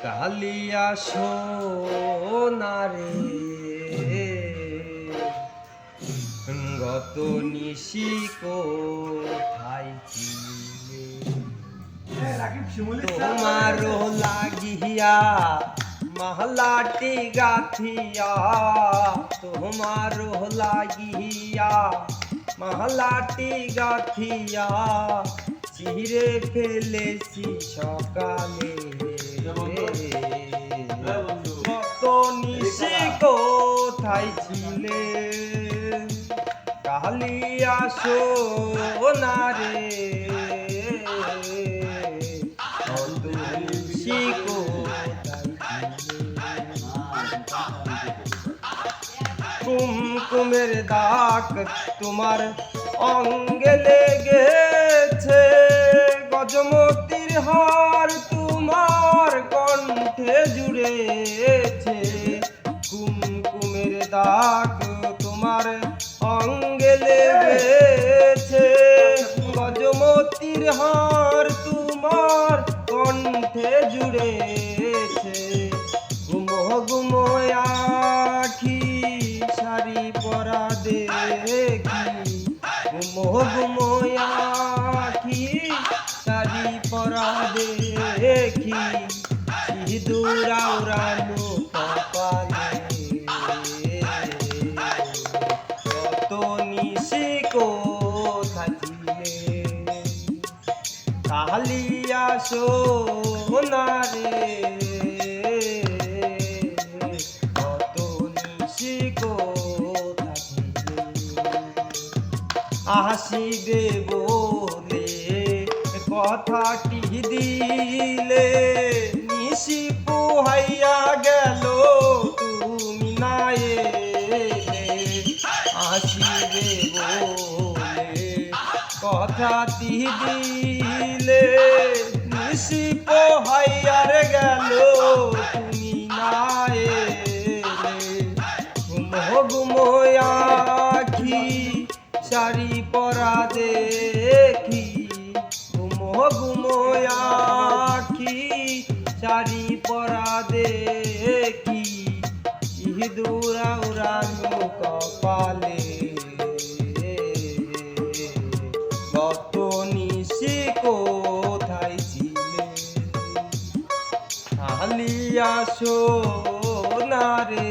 কালিয়া সোনারে গত নিশি কোথায় ছিলে তোমারও লাগিয়া মহলাটি গাথিয়া তোমারও লাগিয়া মহলাটি গাথিয়া চিরে ফেলেছি সকালে কত নিশি কোথায় ছিলে কালিয়া সোনারে কত নিশি কোথায় কুমকুমের দাগ তোমার অঙ্গে লেগেছে গজমতির হার তোমার কণ্ঠে জুড়েছে কুমকুমের দাগ তোমার অঙ্গে লেগেছে গজমতির হার তোমার কণ্ঠে জুড়েছে গুমো গুমো আখি শাড়ি পরা দেখি গুমো গুমো আখি শাড়ি পরা দেখি সিঁদুর আওড়ানো কপালে কত নিশি কোথায় ছিলে কালিয়া সোনারে কত নিশি কোথায় ছিলে আসিবে বলে কথাটি দিলে নিশি পোহাইয়া গেল তুমি না এলে আসিবে বলে কথাটি দিলে নিশি পোহাইয়ার গেল তুমি না এলে গুমো গুমো আখি শাড়ি পরা দেখি গুমো গুমো আখি শাড়ি পরা দেখি সিঁদুর আওড়ানো কপালে কত নিশি কোথায় ছিলে কালিয়া সোনারে।